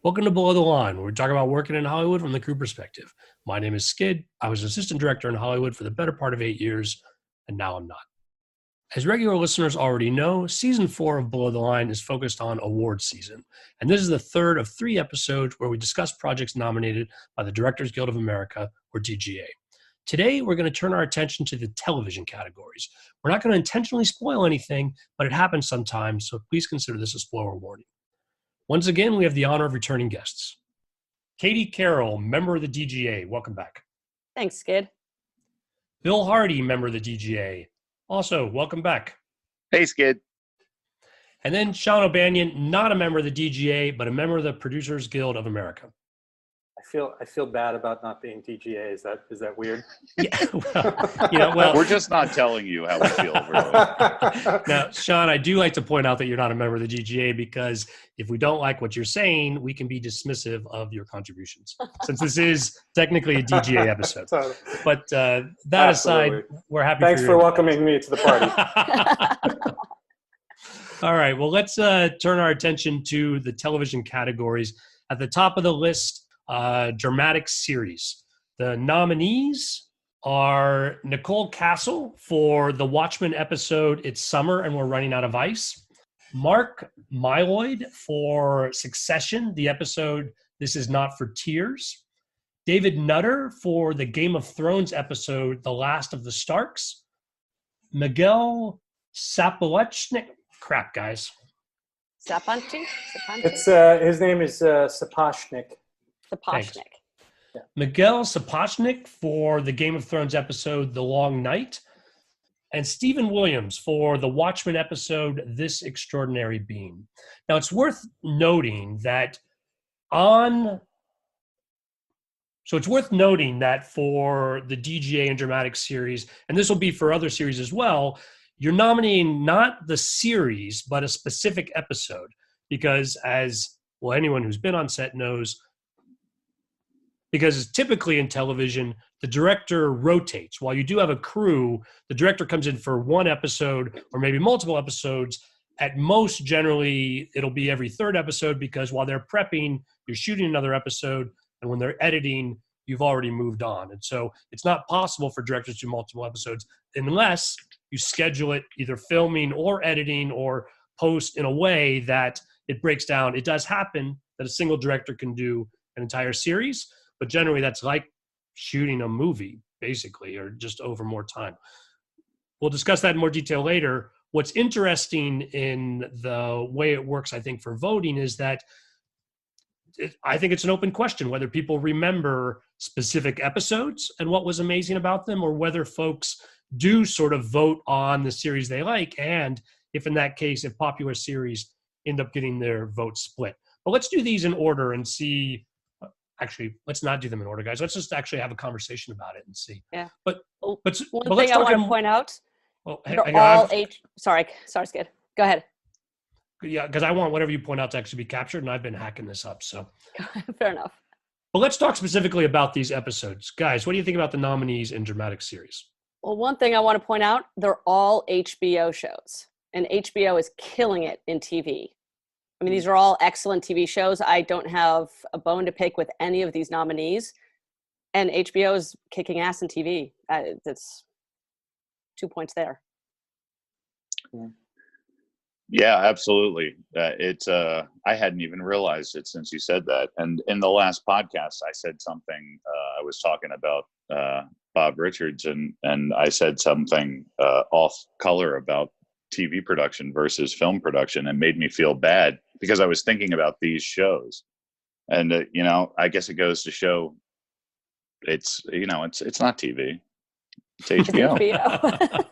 Welcome to Below the Line, where we talk about working in Hollywood from the crew perspective. My name is Skid. I was an assistant director in Hollywood for the better part of 8 years, and now I'm not. As regular listeners already know, Season 4 of Below the Line is focused on awards season, and this is the third of 3 episodes where we discuss projects nominated by the Directors Guild of America, or DGA. Today, we're going to turn our attention to the television categories. We're not going to intentionally spoil anything, but it happens sometimes, so please consider this a spoiler warning. Once again, we have the honor of returning guests. Katie Carroll, member of the DGA. Welcome back. Thanks, Skid. Bill Hardy, member of the DGA. Also, welcome back. Hey, Skid. And then Sean O'Banion, not a member of the DGA, but a member of the Producers Guild of America. I feel bad about not being DGA. Is that weird? Yeah, well, we're just not telling you how we feel. Really. Now, Sean, I do like to point out that you're not a member of the DGA because if we don't like what you're saying, we can be dismissive of your contributions. Since this is technically a DGA episode. But that Absolutely. aside, we're happy. Thanks for welcoming me to the party. All right. Well, let's turn our attention to the television categories. At the top of the list, dramatic series. The nominees are Nicole Castle for the Watchmen episode It's Summer and We're Running Out of Ice. Mark Mylod for Succession, the episode This Is Not for Tears. David Nutter for the Game of Thrones episode The Last of the Starks. Miguel Sapochnik. Crap, guys. Sapanchi? It's his name is Sapochnik. Sapochnik. Yeah. Miguel Sapochnik for the Game of Thrones episode The Long Night. And Stephen Williams for the Watchmen episode This Extraordinary Being. Now, it's worth noting that for the DGA and dramatic series, and this will be for other series as well, you're nominating not the series, but a specific episode. Because anyone who's been on set knows, because typically in television, the director rotates. While you do have a crew, the director comes in for one episode or maybe multiple episodes. At most, generally, it'll be every third episode because while they're prepping, you're shooting another episode. And when they're editing, you've already moved on. And so it's not possible for directors to do multiple episodes unless you schedule it either filming or editing or post in a way that it breaks down. It does happen that a single director can do an entire series, but generally that's like shooting a movie, basically, or just over more time. We'll discuss that in more detail later. What's interesting in the way it works, I think, for voting is that I think it's an open question whether people remember specific episodes and what was amazing about them, or whether folks do sort of vote on the series they like, and if in that case, if popular series end up getting their vote split. But let's do these in order and see. Actually, let's not do them in order, guys. Let's just actually have a conversation about it and see. Yeah. But one let's thing I want to point out. Well, Sorry, Skid. Go ahead. Yeah, because I want whatever you point out to actually be captured, and I've been hacking this up. So Fair enough. But let's talk specifically about these episodes. Guys, what do you think about the nominees in dramatic series? Well, one thing I want to point out, they're all HBO shows, and HBO is killing it in TV. I mean, these are all excellent TV shows. I don't have a bone to pick with any of these nominees, and HBO is kicking ass in TV. That's 2 points there. Yeah, absolutely. I hadn't even realized it since you said that. And in the last podcast, I said something. I was talking about Bob Richards, and I said something off color about TV production versus film production, and made me feel bad because I was thinking about these shows. And I guess it goes to show it's not TV, it's HBO. HBO.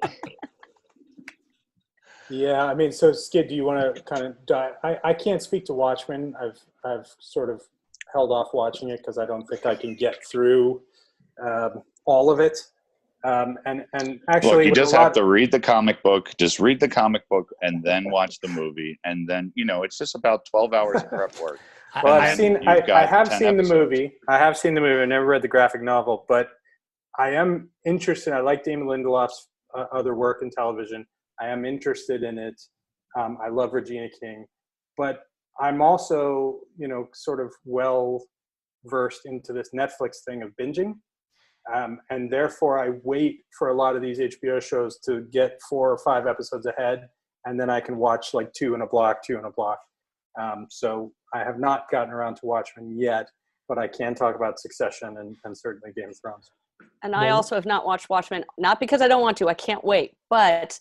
Yeah, I mean, so Skid, do you want to kind of dive? I can't speak to Watchmen. I've sort of held off watching it because I don't think I can get through all of it. And actually, look, you just have to read the comic book. Just read the comic book and then watch the movie, and then it's just about 12 hours of prep work. Well, I have seen the movie. I have seen the movie. I never read the graphic novel, but I am interested. I like Damon Lindelof's other work in television. I am interested in it. I love Regina King, but I'm also, sort of well versed into this Netflix thing of binging. And therefore I wait for a lot of these HBO shows to get 4 or 5 episodes ahead. And then I can watch like 2 in a block. So I have not gotten around to Watchmen yet, but I can talk about Succession and certainly Game of Thrones. And I also have not watched Watchmen, not because I don't want to, I can't wait, but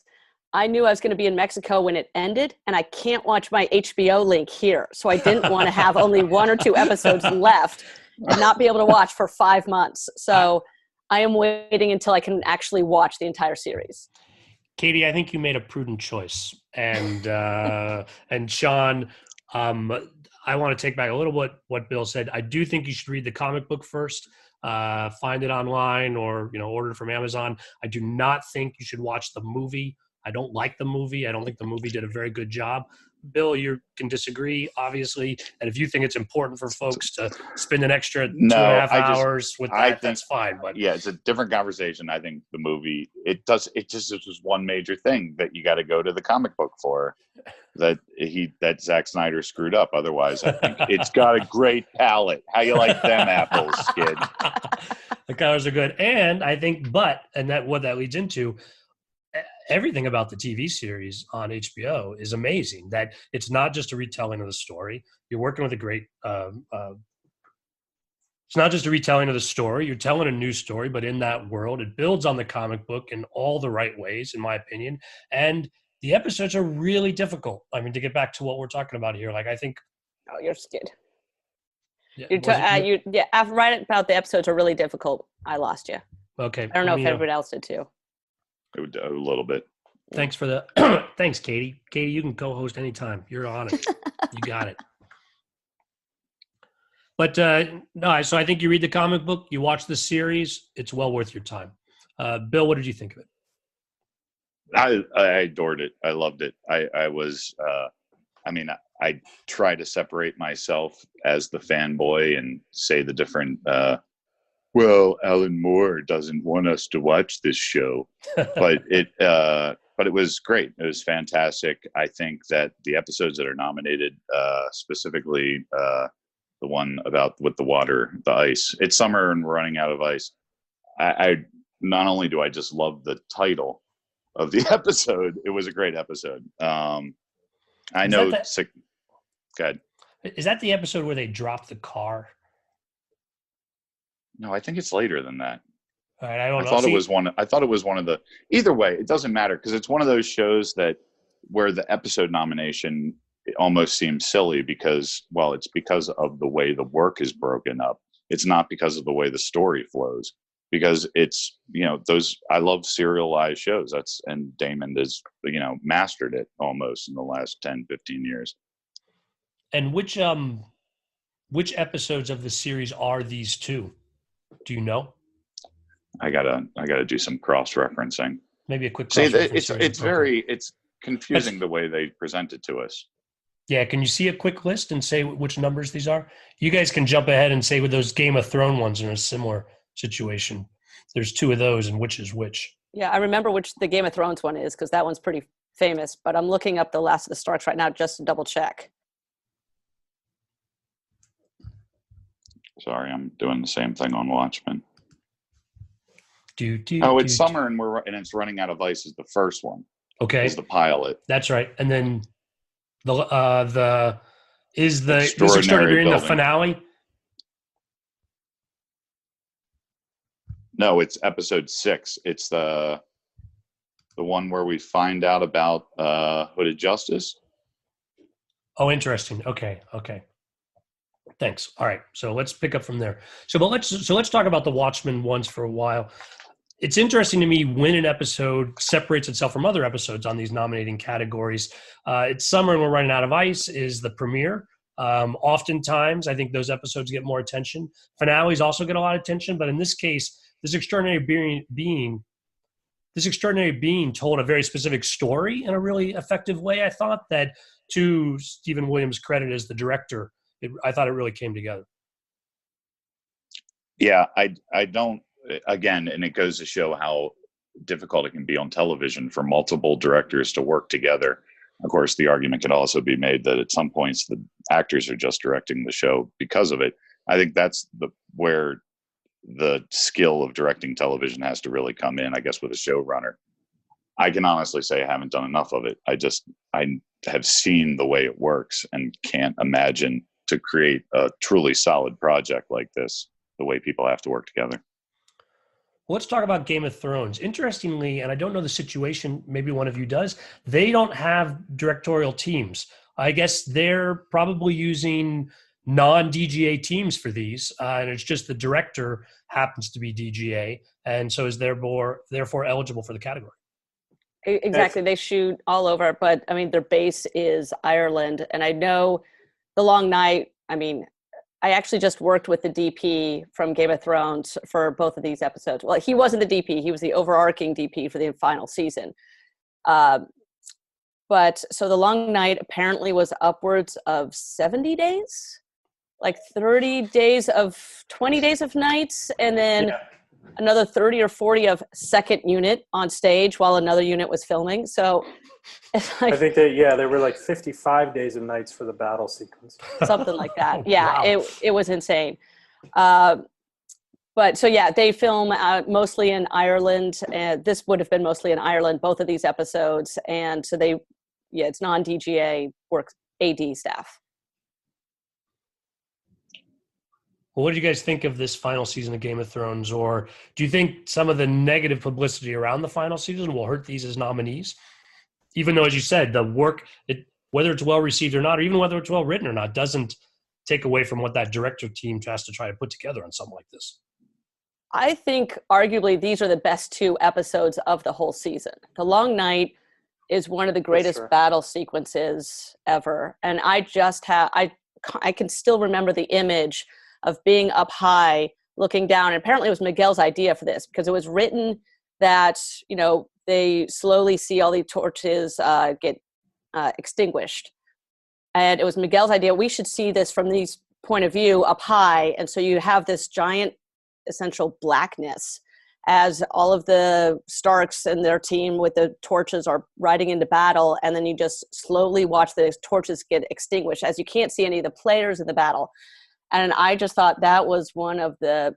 I knew I was going to be in Mexico when it ended, and I can't watch my HBO link here. So I didn't want to have only 1 or 2 episodes left and not be able to watch for 5 months. So I am waiting until I can actually watch the entire series. Katie, I think you made a prudent choice. And and Sean, I want to take back a little bit what Bill said. I do think you should read the comic book first. Find it online or order it from Amazon. I do not think you should watch the movie. I don't like the movie. I don't think the movie did a very good job. Bill, you can disagree, obviously. And if you think it's important for folks to spend an extra 2.5 hours with that, that's fine. But yeah, it's a different conversation. I think the movie, it just was one major thing that you got to go to the comic book for, that Zack Snyder screwed up. Otherwise, I think it's got a great palate. How you like them apples, Skid? The colors are good. And I think, what that leads into, everything about the TV series on HBO is amazing. That it's not just a retelling of the story. You're working with a great. It's not just a retelling of the story. You're telling a new story, but in that world, it builds on the comic book in all the right ways, in my opinion. And the episodes are really difficult. I mean, to get back to what we're talking about here, like I think. Oh, you're Skid. Yeah, After right about the episodes are really difficult. I lost you. Okay. I don't know if everybody else did too. A little bit. Thanks for the thanks, Katie. Katie, you can co-host anytime. You're on it. You got it. But no, so I think you read the comic book, you watch the series, it's well worth your time. Bill, what did you think of it? I adored it. I loved it. I was I try to separate myself as the fanboy and say the different well, Alan Moore doesn't want us to watch this show, but it was great. It was fantastic. I think that the episodes that are nominated, specifically the one about with the water, the ice, it's summer and we're running out of ice. I not only do I just love the title of the episode, it was a great episode. I know. Go ahead. Is that the episode where they drop the car? No, I think it's later than that. All right, I don't know. I thought it was one of the. Either way, it doesn't matter because it's one of those shows that where the episode nomination almost seems silly because, well, it's because of the way the work is broken up. It's not because of the way the story flows. Because it's those I love serialized shows. And Damon has mastered it almost in the last 10, 15 years. And which episodes of the series are these two? Do you know? I gotta do some cross-referencing. Maybe a quick cross-referencing. It's confusing the way they present it to us. Yeah, can you see a quick list and say which numbers these are? You guys can jump ahead and say with those Game of Thrones ones are in a similar situation. There's 2 of those and which is which. Yeah, I remember which the Game of Thrones one is because that one's pretty famous, but I'm looking up the Last of the Starks right now just to double check. Sorry, I'm doing the same thing on Watchmen. It's summer and it's running out of ice is the first one. Okay. Is the pilot. That's right. And then this Extraordinary in the finale? No, it's episode 6. It's the one where we find out about Hooded Justice. Oh, interesting. Okay. Thanks. All right. So let's pick up from there. Let's talk about the Watchmen ones for a while. It's interesting to me when an episode separates itself from other episodes on these nominating categories. It's summer and we're running out of ice is the premiere. Oftentimes, I think those episodes get more attention. Finales also get a lot of attention, but in this case, this extraordinary being told a very specific story in a really effective way. I thought that, to Stephen Williams' credit as the director, I thought it really came together. Yeah, I don't. Again, and it goes to show how difficult it can be on television for multiple directors to work together. Of course, the argument could also be made that at some points the actors are just directing the show because of it. I think that's where the skill of directing television has to really come in, I guess, with a showrunner. I can honestly say I haven't done enough of it. I have seen the way it works and can't imagine to create a truly solid project like this, the way people have to work together. Let's talk about Game of Thrones. Interestingly, and I don't know the situation, maybe one of you does, they don't have directorial teams. I guess they're probably using non-DGA teams for these, and it's just the director happens to be DGA, and so is therefore eligible for the category. Exactly. They shoot all over, but I mean, their base is Ireland. And I know The Long Night, I mean, I actually just worked with the DP from Game of Thrones for both of these episodes. Well, he wasn't the DP. He was the overarching DP for the final season. But so The Long Night apparently was upwards of 70 days, like 20 days of nights, and then another 30 or 40 of second unit on stage while another unit was filming. So it's like, I think there were like 55 days and nights for the battle sequence. something like that. Oh, Yeah, wow. it was insane. But so yeah, they film mostly in Ireland. This would have been mostly in Ireland, both of these episodes. And so it's non-DGA work AD staff. Well, what do you guys think of this final season of Game of Thrones? Or do you think some of the negative publicity around the final season will hurt these as nominees? Even though, as you said, the work, whether it's well received or not, or even whether it's well written or not, doesn't take away from what that director team has to try to put together on something like this. I think arguably these are the best two episodes of the whole season. The Long Night is one of the greatest battle sequences ever. And I can still remember the image of being up high, looking down. And apparently it was Miguel's idea for this, because it was written that, they slowly see all the torches get extinguished. And it was Miguel's idea, we should see this from these point of view up high. And so you have this giant essential blackness as all of the Starks and their team with the torches are riding into battle. And then you just slowly watch the torches get extinguished as you can't see any of the players in the battle. And I just thought that was one of the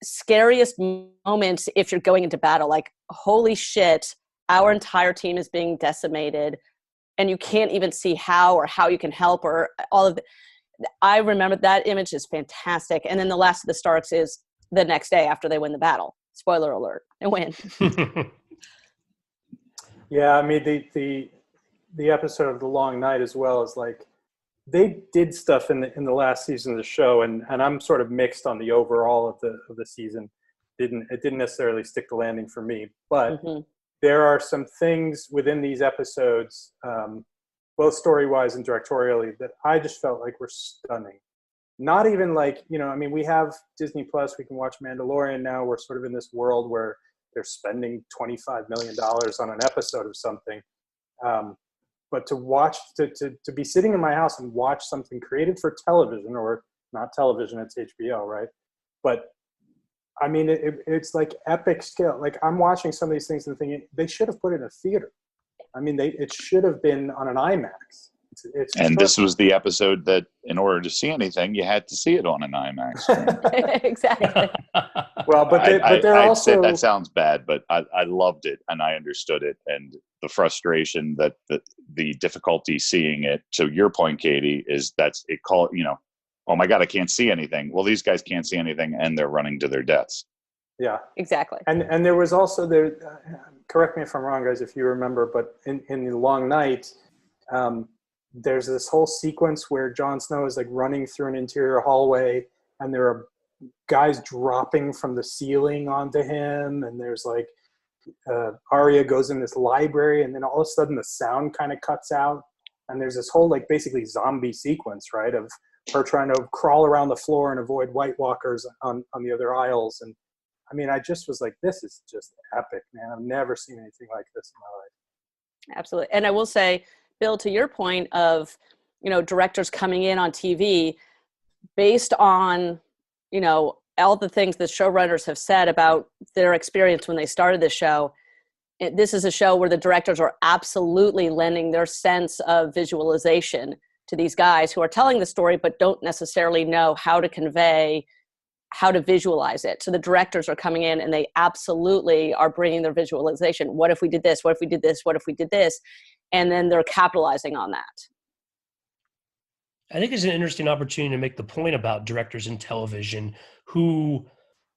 scariest moments if you're going into battle. Like, holy shit, our entire team is being decimated and you can't even see how you can help or all of it. I remember that image is fantastic. And then the last of the Starks is the next day after they win the battle. Spoiler alert, they win. Yeah, I mean, the episode of The Long Night as well is like, they did stuff in the last season of the show, and I'm sort of mixed on the overall of the season. It didn't necessarily stick the landing for me, but there are some things within these episodes, both story-wise and directorially, that I just felt like were stunning. Not even like, we have Disney Plus, we can watch Mandalorian now. We're sort of in this world where they're spending $25 million on an episode of something. But to watch, to be sitting in my house and watch something created for television, or not television, it's HBO, right? But I mean, it's like epic skill. Like, I'm watching some of these things and thinking they should have put it in a theater. I mean, it should have been on an IMAX. And this was the episode that, in order to see anything, you had to see it on an IMAX screen. Exactly. Well, but they're also. Said that sounds bad, but I loved it and I understood it, and the frustration that the difficulty seeing it. To your point, Katie, is oh my God, I can't see anything. Well, these guys can't see anything, and they're running to their deaths. Yeah, exactly. And there was also correct me if I'm wrong, guys, if you remember, but in The Long Night, there's this whole sequence where Jon Snow is like running through an interior hallway, and there are guys dropping from the ceiling onto him, and there's like Arya goes in this library, and then all of a sudden the sound kind of cuts out, and there's this whole like basically zombie sequence, right, of her trying to crawl around the floor and avoid White Walkers on the other aisles. And I mean, I just was like, this is just epic, man. I've never seen anything like this in my life. Absolutely. And I will say, Bill, to your point of, directors coming in on TV based on, all the things that showrunners have said about their experience when they started the show, this is a show where the directors are absolutely lending their sense of visualization to these guys who are telling the story, but don't necessarily know how to convey, how to visualize it. So the directors are coming in and they absolutely are bringing their visualization. What if we did this? What if we did this? What if we did this? And then they're capitalizing on that. I think it's an interesting opportunity to make the point about directors in television who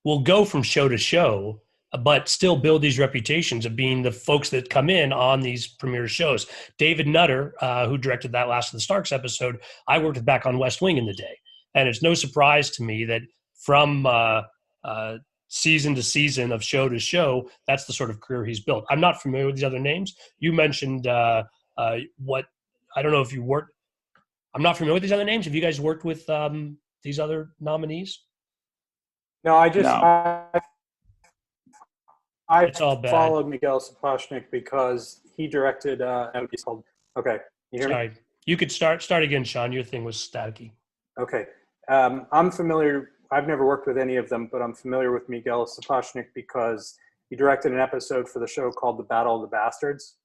will go from show to show, but still build these reputations of being the folks that come in on these premiere shows. David Nutter, who directed that Last of the Starks episode, I worked with back on West Wing in the day. And it's no surprise to me that from season to season, of show to show, that's the sort of career he's built. I'm not familiar with these other names. You mentioned I don't know if you worked. I'm not familiar with these other names. Have you guys worked with these other nominees? No, I It's all bad. followed Miguel Sapochnik because he directed okay, you hear me? Sorry. You could start again, Sean. Your thing was staticky. Okay. I'm familiar. I've never worked with any of them, but I'm familiar with Miguel Sapochnik because he directed an episode for the show called The Battle of the Bastards,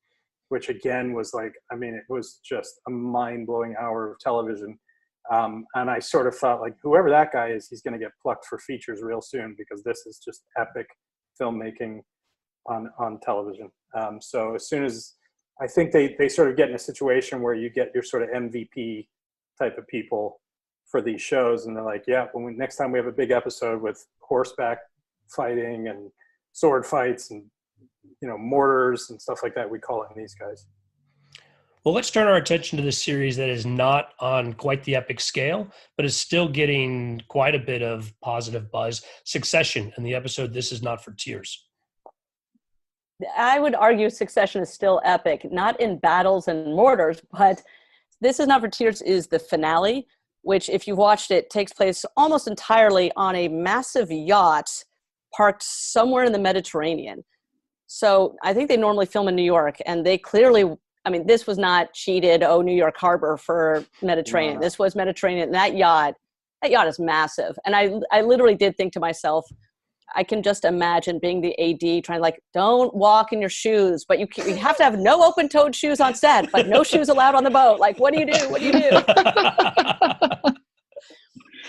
which again was like, I mean, it was just a mind-blowing hour of television. And I sort of thought, like, whoever that guy is, he's going to get plucked for features real soon because this is just epic filmmaking on television. So as soon as I think they sort of get in a situation where you get your sort of MVP type of people for these shows, and they're like, yeah, next time we have a big episode with horseback fighting and sword fights and mortars and stuff like that, we call in these guys. Well, let's turn our attention to this series that is not on quite the epic scale, but is still getting quite a bit of positive buzz. Succession, and the episode This Is Not for Tears. I would argue Succession is still epic, not in battles and mortars, but This Is Not for Tears is the finale, which, if you've watched it, takes place almost entirely on a massive yacht parked somewhere in the Mediterranean. So I think they normally film in New York, and they clearly, I mean, this was not cheated, New York Harbor for Mediterranean. No. This was Mediterranean. And that yacht is massive. And I literally did think to myself, I can just imagine being the AD trying like, don't walk in your shoes, but you have to have no open-toed shoes on set, but no shoes allowed on the boat. Like, what do you do? What do you do?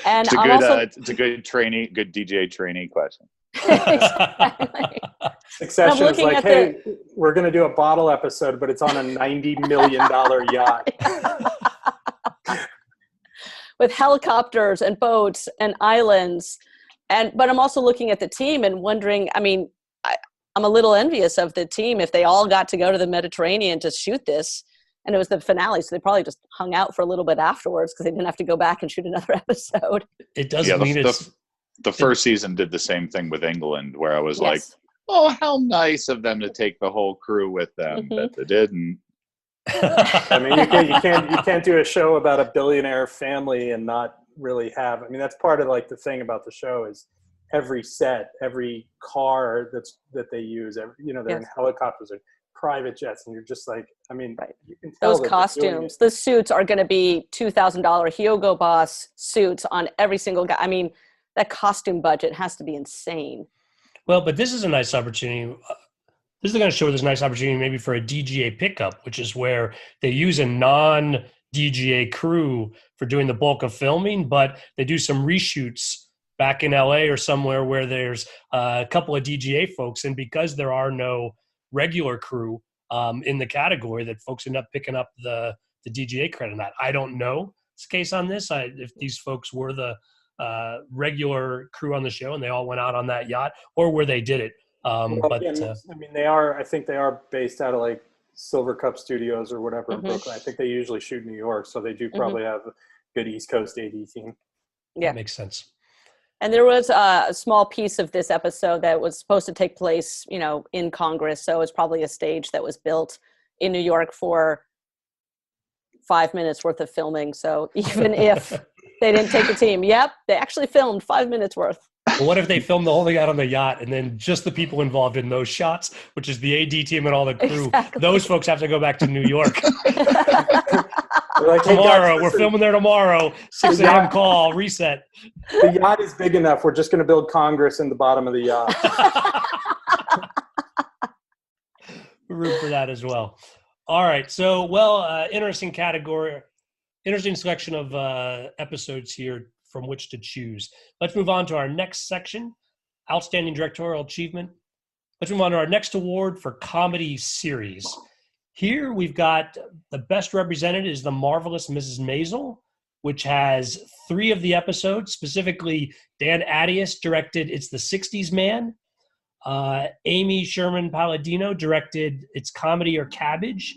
And it's a good DGA trainee question. Exactly. Succession is like, hey, we're going to do a bottle episode, but it's on a $90 million yacht. With helicopters and boats and islands. But I'm also looking at the team and wondering, I mean, I'm a little envious of the team if they all got to go to the Mediterranean to shoot this. And it was the finale, so they probably just hung out for a little bit afterwards because they didn't have to go back and shoot another episode. It doesn't mean it's... The first season did the same thing with England, where I was like, oh, how nice of them to take the whole crew with them, but they didn't. I mean, you can't do a show about a billionaire family and not really have, I mean, that's part of like the thing about the show is every set, every car that they use, they're in helicopters or private jets, and you're just like, I mean, you can tell those costumes, the suits are going to be $2,000 Hugo Boss suits on every single guy. I mean, that costume budget has to be insane. Well, but this is a nice opportunity. This is the kind of show where there's a nice opportunity maybe for a DGA pickup, which is where they use a non-DGA crew for doing the bulk of filming, but they do some reshoots back in LA or somewhere where there's a couple of DGA folks. And because there are no regular crew in the category, that folks end up picking up the DGA credit on that. I don't know this case on this. If these folks were the regular crew on the show and they all went out on that yacht, or where they did it. I mean, I think they are based out of like Silver Cup Studios or whatever in Brooklyn. I think they usually shoot in New York, so they do probably have a good East Coast AD team. Yeah, that makes sense. And there was a small piece of this episode that was supposed to take place, in Congress. So it was probably a stage that was built in New York for 5 minutes worth of filming. So even if they didn't take the team, they actually filmed 5 minutes worth. Well, what if they filmed the whole thing out on the yacht and then just the people involved in those shots, which is the AD team and all the crew, those folks have to go back to New York. Like, tomorrow, we're filming there tomorrow, 6 a.m. call, reset. The yacht is big enough. We're just going to build Congress in the bottom of the yacht. root for that as well. All right. So, interesting category, interesting selection of episodes here from which to choose. Let's move on to our next section, Outstanding Directorial Achievement. Let's move on to our next award for comedy series. Here we've got the best represented is The Marvelous Mrs. Maisel, which has 3 of the episodes. Specifically, Dan Attias directed It's the 60s Man. Amy Sherman Palladino directed It's Comedy or Cabbage.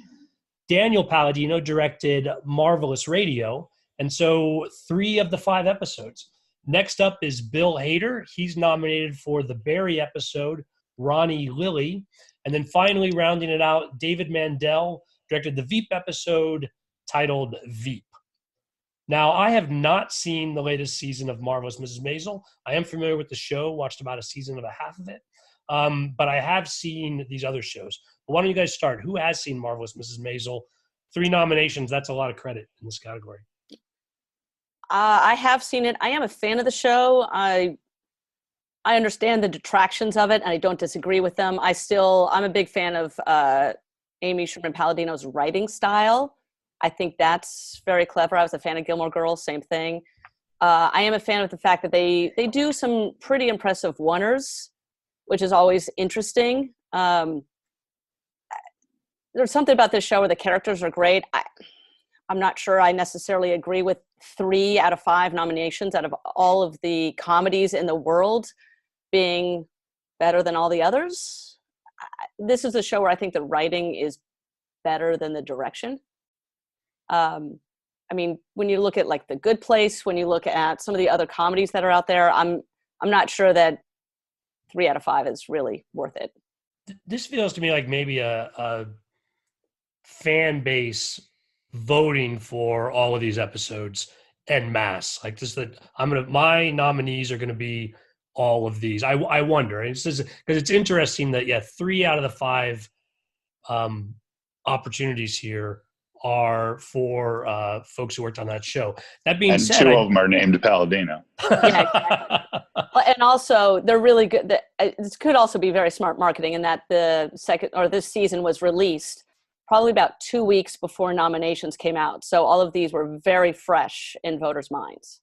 Daniel Palladino directed Marvelous Radio. And so 3 of the 5 episodes. Next up is Bill Hader. He's nominated for the Barry episode, Ronnie Lilly. And then finally rounding it out, David Mandel directed the Veep episode titled Veep. Now, I have not seen the latest season of Marvelous Mrs. Maisel. I am familiar with the show, watched about a season and a half of it. But I have seen these other shows. But why don't you guys start? Who has seen Marvelous Mrs. Maisel? 3 nominations. That's a lot of credit in this category. I have seen it. I am a fan of the show. I understand the detractions of it, and I don't disagree with them. I'm a big fan of Amy Sherman Palladino's writing style. I think that's very clever. I was a fan of Gilmore Girls, same thing. I am a fan of the fact that they do some pretty impressive oneers, which is always interesting. There's something about this show where the characters are great. I'm not sure I necessarily agree with 3 out of 5 nominations out of all of the comedies in the world being better than all the others. This is a show where I think the writing is better than the direction. I mean, when you look at like The Good Place, when you look at some of the other comedies that are out there, I'm not sure that 3 out of 5 is really worth it. This feels to me like maybe a fan base voting for all of these episodes en masse. Like this, that my nominees are going to be all of these. I wonder, and because it's interesting that 3 out of the 5 opportunities here are for folks who worked on that show. That being said, 2 of them are named Palladino. Yeah, exactly. And also, they're really good. This could also be very smart marketing in that this season was released probably about 2 weeks before nominations came out. So all of these were very fresh in voters' minds.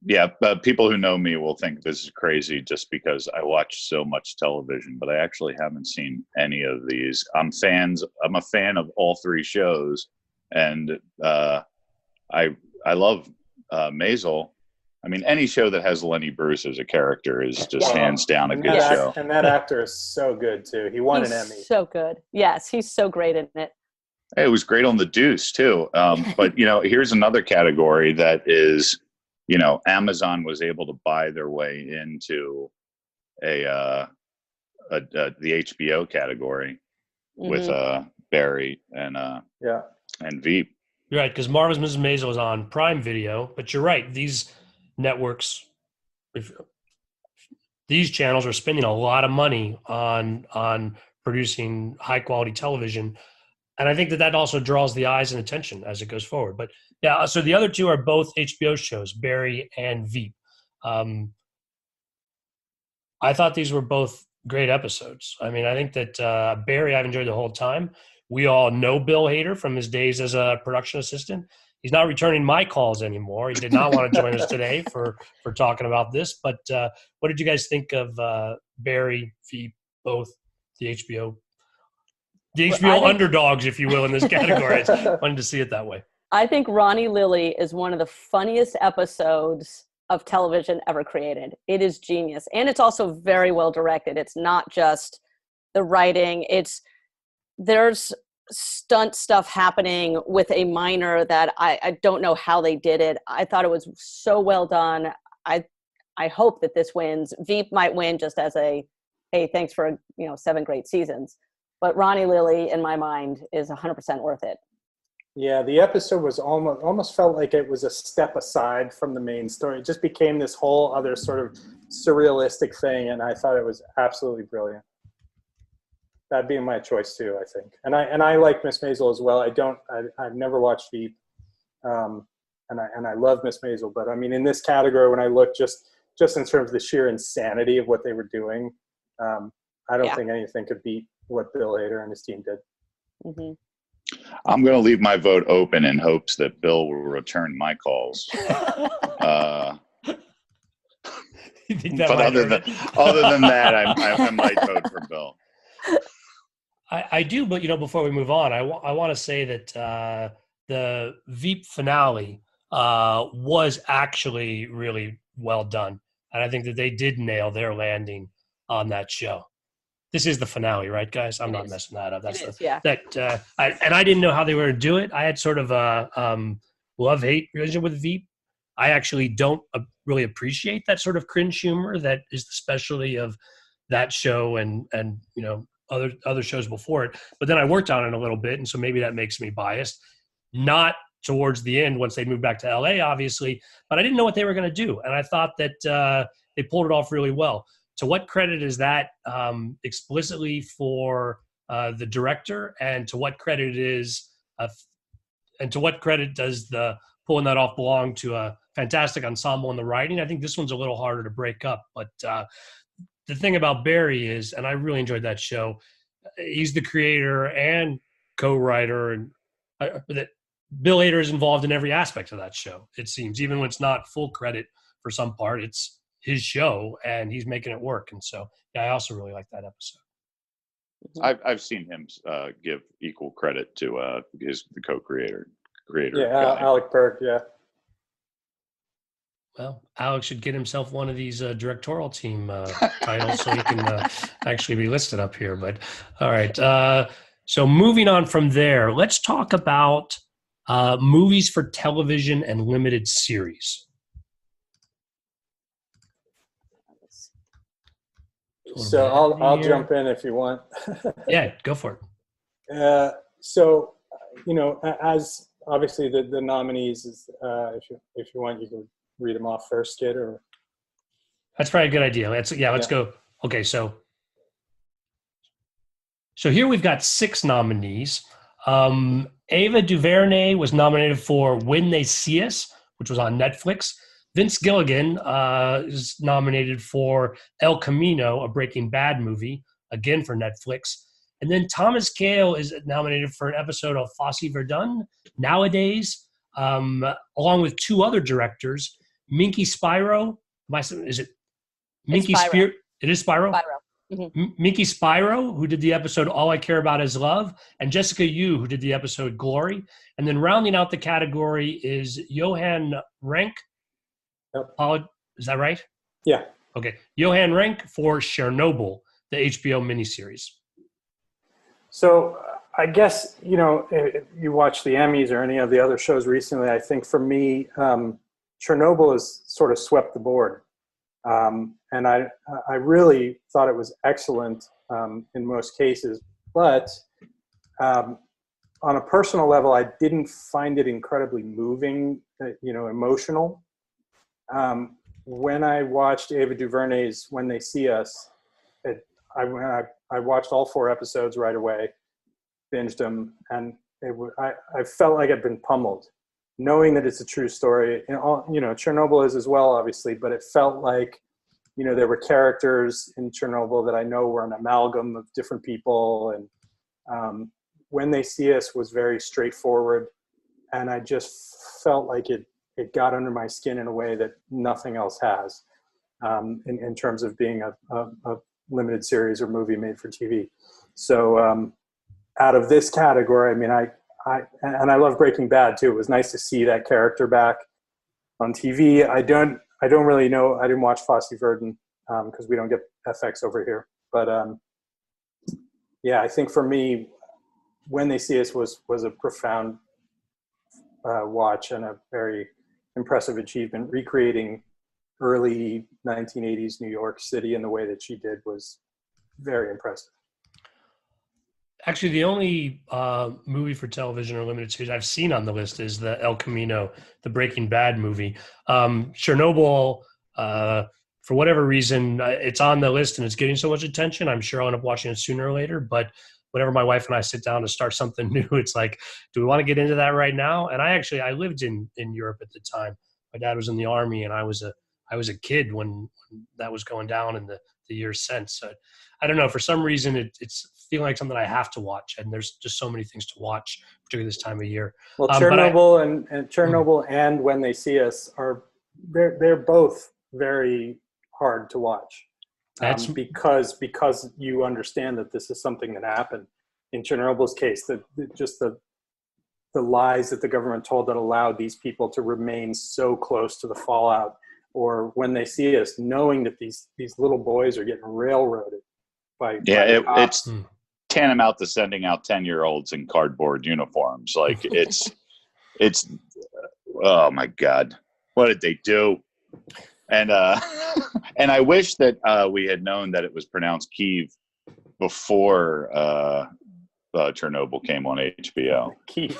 Yeah, but people who know me will think this is crazy just because I watch so much television, but I actually haven't seen any of these. I'm a fan of all 3 shows, and I love Maisel. I mean, any show that has Lenny Bruce as a character is just hands down a good show. And that actor is so good too. He won an Emmy. So good. Yes, he's so great in it. Hey, it was great on The Deuce too. But here's another category that is, Amazon was able to buy their way into the HBO category with Barry and Veep. You're right, because Marvelous Mrs. Maisel is on Prime Video, but you're right. These networks, these channels are spending a lot of money on producing high quality television, and I think that also draws the eyes and attention as it goes forward. But yeah, so the other 2 are both HBO shows, Barry and Veep. I thought these were both great episodes. I mean, I think that Barry I've enjoyed the whole time. We all know Bill Hader from his days as a production assistant. He's not returning my calls anymore. He did not want to join us today for talking about this. But what did you guys think of Barry, Veep, both the HBO underdogs, if you will, in this category? It's fun to see it that way. I think Ronnie Lilly is one of the funniest episodes of television ever created. It is genius. And it's also very well directed. It's not just the writing. There's stunt stuff happening with a minor that I don't know how they did it. I thought it was so well done. I hope that this wins. Veep might win just as a, hey, thanks for 7 great seasons. But Ronnie Lilly, in my mind, is 100% worth it. Yeah, the episode was almost felt like it was a step aside from the main story. It just became this whole other sort of surrealistic thing, and I thought it was absolutely brilliant. That'd be my choice too, I think. And I like Miss Maisel as well. I've never watched Veep, and I love Miss Maisel. But I mean, in this category, when I look just in terms of the sheer insanity of what they were doing, I don't Yeah. think anything could beat what Bill Hader and his team did. Mm-hmm. I'm going to leave my vote open in hopes that Bill will return my calls. You think that But might other hurt than it? other than that, I might vote for Bill. I do, but before we move on, I want to say that the Veep finale was actually really well done, and I think that they did nail their landing on that show. This is the finale, right, guys? I'm It not is. messing that up. That's It is, yeah. I didn't know how they were going to do it. I had sort of a love-hate relationship with Veep. I actually don't really appreciate that sort of cringe humor that is the specialty of that show and other shows before it. But then I worked on it a little bit, and so maybe that makes me biased. Not towards the end once they moved back to LA, obviously, but I didn't know what they were going to do, and I thought that they pulled it off really well. To what credit is that explicitly for the director, and to what credit does the pulling that off belong to a fantastic ensemble in the writing? I think this one's a little harder to break up, but the thing about Barry is, and I really enjoyed that show, he's the creator and co-writer, and that Bill Hader is involved in every aspect of that show, it seems. Even when it's not full credit for some part, it's his show, and he's making it work. And so, yeah, I also really like that episode. I've seen him give equal credit to the co-creator. Yeah, guy. Alec Berg, yeah. Well, Alex should get himself one of these directorial team titles so he can actually be listed up here. But all right. So moving on from there, let's talk about movies for television and limited series. So I'll jump in if you want. Yeah, go for it. So, as obviously the nominees is, if you want, you can read them off first, Skid, or that's probably a good idea. Let's go. Okay, so here we've got 6 nominees. Ava DuVernay was nominated for When They See Us, which was on Netflix. Vince Gilligan is nominated for El Camino, a Breaking Bad movie, again for Netflix. And then Thomas Kail is nominated for an episode of Fosse Verdun, Nowadays, along with 2 other directors, Minky Spiro. Is it Minky Spiro? It is Spiro? Spiro. Mm-hmm. Minky Spiro, who did the episode All I Care About Is Love, and Jessica Yu, who did the episode Glory. And then rounding out the category is Johan Renck. Yep. Is that right? Yeah. Okay. Johan Renck for Chernobyl, the HBO miniseries. So I guess, if you watch the Emmys or any of the other shows recently, I think for me, Chernobyl has sort of swept the board. And I really thought it was excellent in most cases. But on a personal level, I didn't find it incredibly moving, emotional. When I watched Ava DuVernay's When They See Us, I watched all 4 episodes right away, binged them, and I felt like I'd been pummeled, knowing that it's a true story. Chernobyl is as well, obviously, but it felt like, there were characters in Chernobyl that I know were an amalgam of different people, and When They See Us was very straightforward, and I just felt like it got under my skin in a way that nothing else has, in terms of being a limited series or movie made for TV. So out of this category, I mean, I love Breaking Bad too. It was nice to see that character back on TV. I don't really know. I didn't watch Fosse Verdun because we don't get FX over here. But yeah, I think for me, When They See Us was a profound watch and a very impressive achievement. Recreating early 1980s New York City in the way that she did was very impressive. Actually, the only movie for television or limited series I've seen on the list is the El Camino, the Breaking Bad movie. Chernobyl, for whatever reason, it's on the list and it's getting so much attention. I'm sure I'll end up watching it sooner or later. But whenever my wife and I sit down to start something new, it's like, do we want to get into that right now? And I lived in Europe at the time. My dad was in the Army, and I I was a kid when that was going down in the years since. So I don't know. For some reason, it's feeling like something I have to watch, and there's just so many things to watch, particularly this time of year. Well, Chernobyl and Chernobyl and When They See Us they're both very hard to watch. That's because you understand that this is something that happened. In Chernobyl's case, the lies that the government told that allowed these people to remain so close to the fallout, or When They See Us, knowing that these little boys are getting railroaded by it's tantamount to sending out 10-year-olds in cardboard uniforms. Like it's oh my God, what did they do? And and I wish that we had known that it was pronounced Kiev before Chernobyl came on HBO. Kiev.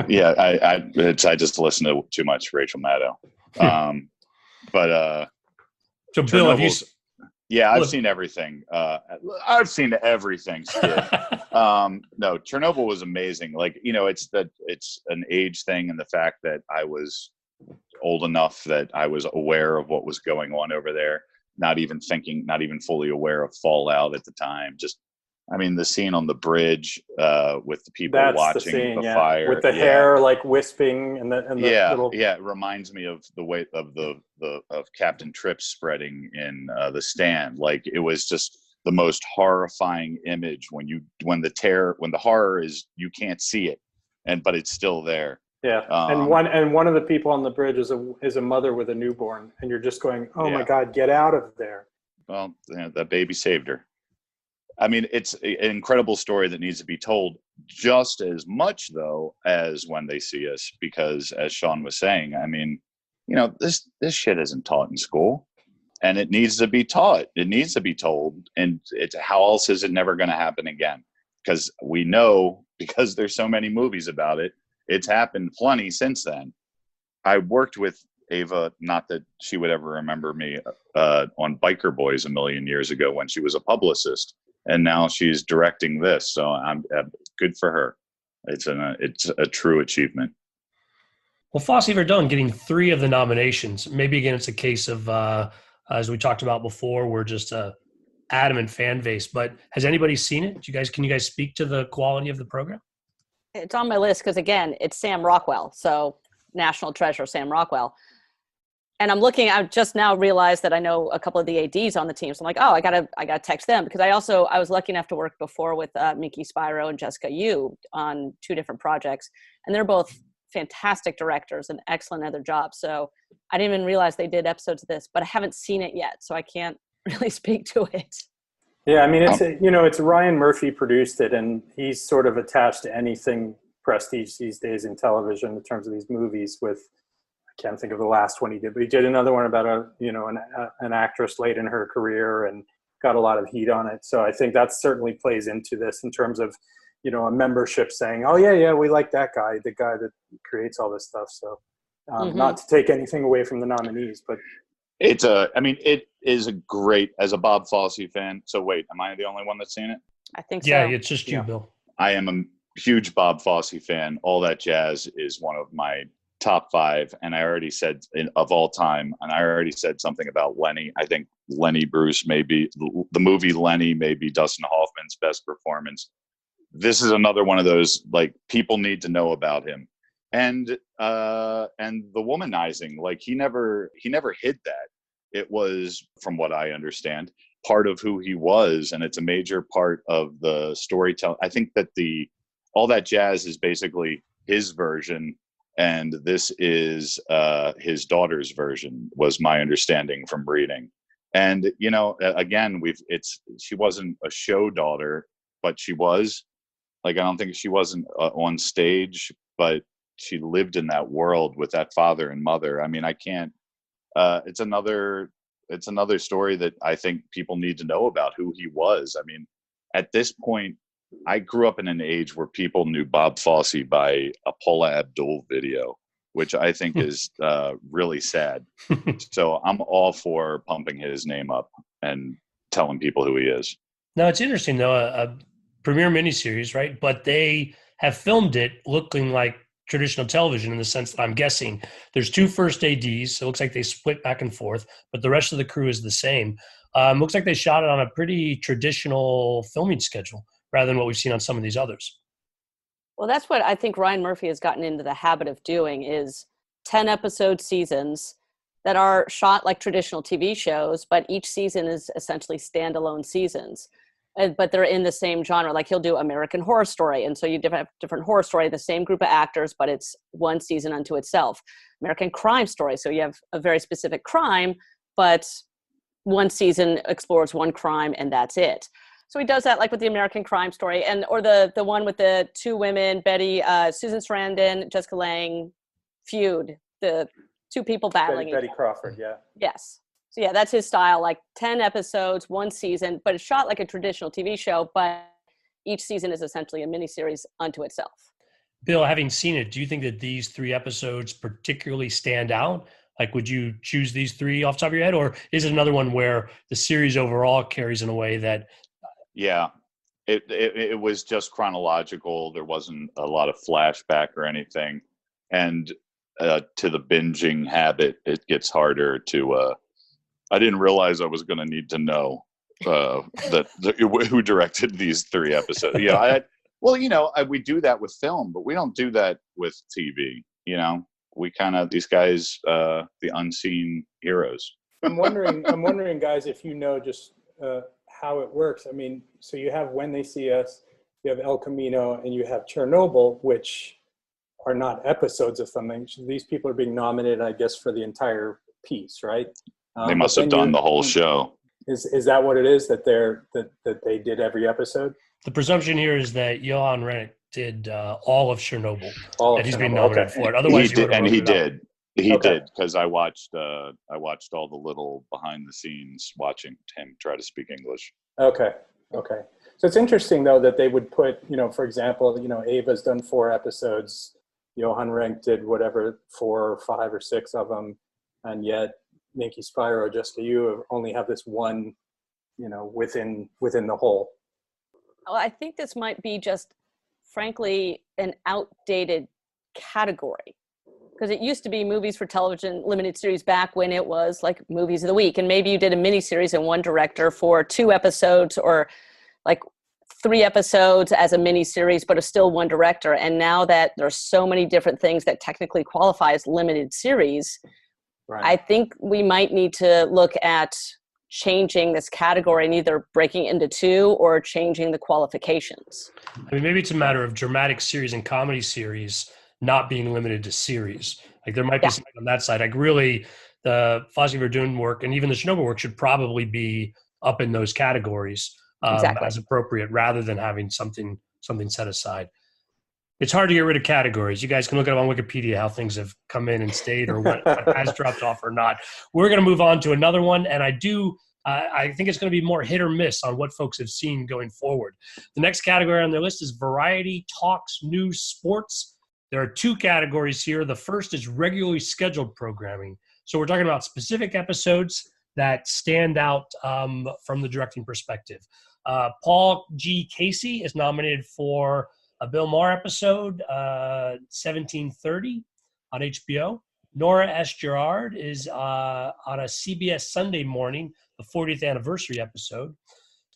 Yeah, I just listened to too much Rachel Maddow. But so Bill, have you? Yeah, I've seen everything. I've seen everything. No, Chernobyl was amazing. Like, it's an age thing, and the fact that I was old enough that I was aware of what was going on over there, not even fully aware of fallout at the time. Just, the scene on the bridge with the people watching the fire with the hair like wisping and the little... it reminds me of the way of Captain Trips spreading in The Stand. Like, it was just the most horrifying image when the horror is, you can't see it, but it's still there. Yeah, and one of the people on the bridge is a mother with a newborn, and you're just going, oh my God, get out of there. Well, that baby saved her. It's an incredible story that needs to be told, just as much though as When They See Us, because as Sean was saying, this shit isn't taught in school, and it needs to be taught. It needs to be told, and how else is it never going to happen again? Because we know, because there's so many movies about it. It's happened plenty since then. I worked with Ava, not that she would ever remember me, on Biker Boys a million years ago when she was a publicist, and now she's directing this. So I'm good for her. It's a true achievement. Well, Fosse Verdon getting 3 of the nominations. Maybe again, it's a case of, as we talked about before, we're just a adamant fan base. But has anybody seen it? Can you guys speak to the quality of the program? It's on my list because, again, it's Sam Rockwell. So national treasure, Sam Rockwell. And I just now realized that I know a couple of the ADs on the team. So I'm like, oh, I gotta text them, because I was lucky enough to work before with Miki Spyro and Jessica Yu on 2 different projects. And they're both fantastic directors and excellent at their jobs. So I didn't even realize they did episodes of this, but I haven't seen it yet. So I can't really speak to it. Yeah, it's Ryan Murphy produced it, and he's sort of attached to anything prestige these days in television in terms of these movies. I can't think of the last one he did, but he did another one about an actress late in her career and got a lot of heat on it. So I think that certainly plays into this in terms of, a membership saying, oh yeah, we like that guy, the guy that creates all this stuff. So not to take anything away from the nominees, but it is a great, as a Bob Fosse fan. So wait, am I the only one that's seen it? I think so. Yeah, it's just you, Bill. I am a huge Bob Fosse fan. All That Jazz is one of my top 5. And I already said of all time, and I already said something about Lenny. I think Lenny Bruce the movie Lenny may be Dustin Hoffman's best performance. This is another one of those, like, people need to know about him. And the womanizing, like, he never hid that. It was, from what I understand, part of who he was, and it's a major part of the storytelling. I think that All That Jazz is basically his version, and this is his daughter's version, was my understanding from reading. And again, she wasn't a show daughter, but she was. Like, I don't think she wasn't on stage, but she lived in that world with that father and mother. I can't. It's another story that I think people need to know about who he was. At this point, I grew up in an age where people knew Bob Fosse by a Paula Abdul video, which I think is really sad. So I'm all for pumping his name up and telling people who he is. Now, it's interesting, though, a premiere miniseries, right? But they have filmed it looking like traditional television in the sense that I'm guessing there's 2 first ADs. So it looks like they split back and forth, but the rest of the crew is the same. Looks like they shot it on a pretty traditional filming schedule rather than what we've seen on some of these others. Well, that's what I think Ryan Murphy has gotten into the habit of doing is 10 episode seasons that are shot like traditional TV shows, but each season is essentially standalone seasons. But they're in the same genre. Like he'll do American Horror Story. And so you have different horror story, the same group of actors, but it's one season unto itself. American Crime Story. So you have a very specific crime, but one season explores one crime and that's it. So he does that like with the American Crime Story or the one with the 2 women, Susan Sarandon, Jessica Lange feud, the 2 people battling. Betty Crawford, yeah. Yes. So yeah, that's his style, like 10 episodes, one season, but it's shot like a traditional TV show, but each season is essentially a miniseries unto itself. Bill, having seen it, do you think that these 3 episodes particularly stand out? Like, would you choose these 3 off the top of your head, or is it another one where the series overall carries in a way that... Yeah, it was just chronological. There wasn't a lot of flashback or anything. And to the binging habit, it gets harder to... I didn't realize I was going to need to know who directed these 3 episodes. Yeah, we do that with film, but we don't do that with TV. We kind of, these guys, the unseen heroes. I'm wondering, guys, if you know just how it works. I mean, so you have When They See Us, you have El Camino, and you have Chernobyl, which are not episodes of something. These people are being nominated, I guess, for the entire piece, right? They must have done the whole show. Is that what it is, that they did every episode? The presumption here is that Johan Renck did all of Chernobyl, and he's been nominated for it. Otherwise, he did, because I watched all the little behind the scenes, watching him try to speak English. Okay. So it's interesting though that they would put, for example, Ava's done 4 episodes, Johan Renck did whatever 4 or 5 or 6 of them, and yet Minky Spyro, Jessica, you only have this one, within the whole. Well, I think this might be just, frankly, an outdated category. Because it used to be movies for television limited series back when it was like movies of the week. And maybe you did a miniseries and one director for 2 episodes or like 3 episodes as a miniseries, but it's still one director. And now that there's so many different things that technically qualify as limited series, right. I think we might need to look at changing this category and either breaking into 2 or changing the qualifications. I mean, maybe it's a matter of dramatic series and comedy series not being limited to series. Like there might be something on that side. Like really the Fosse Verdun work and even the Chernobyl work should probably be up in those categories as appropriate rather than having something set aside. It's hard to get rid of categories. You guys can look it up on Wikipedia how things have come in and stayed or what has dropped off or not. We're going to move on to another one. And I think it's going to be more hit or miss on what folks have seen going forward. The next category on their list is variety, talks, news, sports. There are 2 categories here. The first is regularly scheduled programming. So we're talking about specific episodes that stand out from the directing perspective. Paul G. Casey is nominated for a Bill Maher episode, 1730 on HBO. Nora S. Gerard is on a CBS Sunday Morning, the 40th anniversary episode.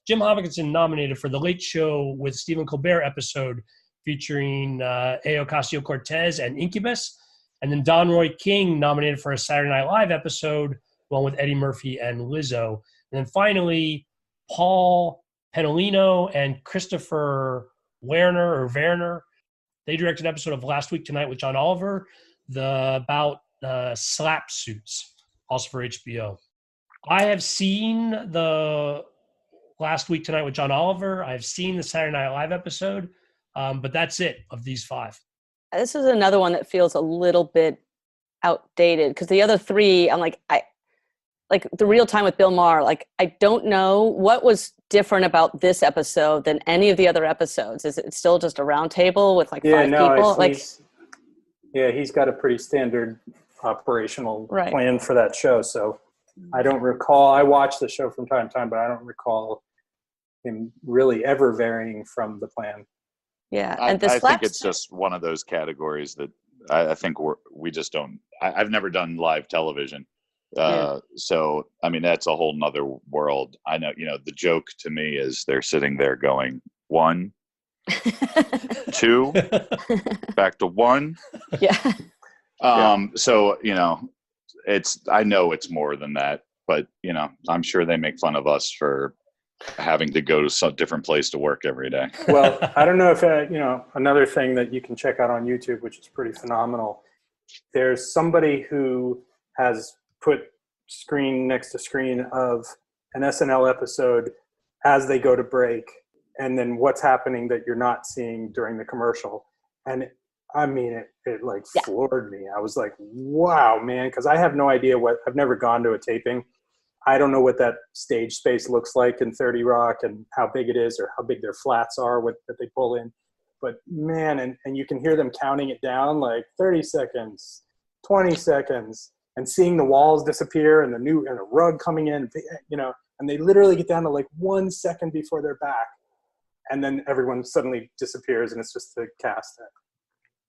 Jim Hopkinson nominated for The Late Show with Stephen Colbert episode featuring A. Ocasio-Cortez and Incubus. And then Don Roy King nominated for a Saturday Night Live episode, along with Eddie Murphy and Lizzo. And then finally, Paul Penolino and Christopher Werner, they directed an episode of Last Week Tonight with John Oliver, about slap suits, also for HBO. I have seen the Last Week Tonight with John Oliver. I've seen the Saturday Night Live episode, but that's it of these 5. This is another one that feels a little bit outdated because the other 3, I'm like The Real Time with Bill Maher. Like, I don't know what was different about this episode than any of the other episodes. Is it still just a round table with 5 people? He's got a pretty standard operational plan for that show. So I don't recall. I watch the show from time to time, but I don't recall him really ever varying from the plan. Yeah, I, and the I think it's slaps. just one of those categories that I think we just don't. I've never done live television, Yeah. so I mean that's a whole nother world. I know, the joke to me is they're sitting there going 1, 2, back to 1. Yeah. So I know it's more than that, but I'm sure they make fun of us for having to go to some different place to work every day. Well, I don't know if, another thing that you can check out on YouTube, which is pretty phenomenal. There's somebody who has put screen next to screen of an SNL episode as they go to break, and then what's happening that you're not seeing during the commercial. And I mean, it like Yeah. floored me. I was like, wow, man, because I have no idea I've never gone to a taping. I don't know what that stage space looks like in 30 Rock and how big it is or how big their flats are that they pull in. But man, and you can hear them counting it down like 30 seconds, 20 seconds, and seeing the walls disappear and a rug coming in, and they literally get down to like 1 second before they're back. And then everyone suddenly disappears and it's just the cast.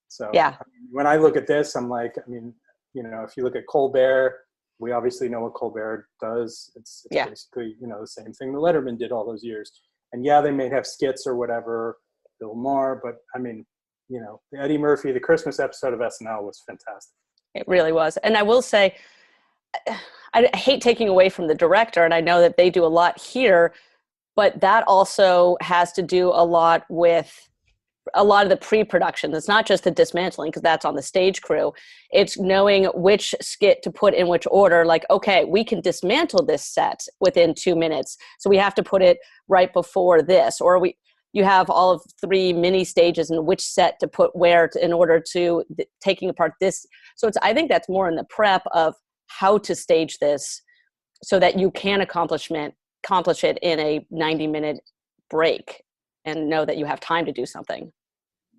So Yeah. when I look at this, I'm like, if you look at Colbert, we obviously know what Colbert does. It's basically, the same thing that Letterman did all those years. And yeah, they may have skits or whatever, Bill Maher, but I mean, the Eddie Murphy, the Christmas episode of SNL was fantastic. It really was. And I will say, I hate taking away from the director, and I know that they do a lot here, but that also has to do a lot with a lot of the pre-production. It's not just the dismantling, because that's on the stage crew. It's knowing which skit to put in which order. Like, okay, we can dismantle this set within 2 minutes, so we have to put it right before this, or you have all of 3 mini stages and which set to put where in order to taking apart this. So I think that's more in the prep of how to stage this so that you can accomplish it in a 90-minute break and know that you have time to do something.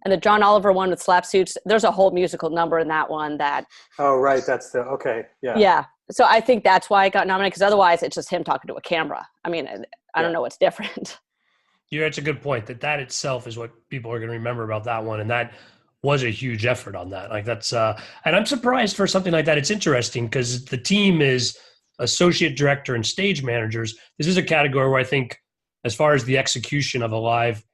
And the John Oliver one with slap suits, there's a whole musical number in that one that. Oh, right. That's okay. Yeah. Yeah. So I think that's why it got nominated, because otherwise it's just him talking to a camera. I mean, I don't know what's different. Yeah, it's a good point that itself is what people are going to remember about that one. And that was a huge effort on that. Like that's, and I'm surprised for something like that. It's interesting because the team is associate director and stage managers. This is a category where I think as far as the execution of a live,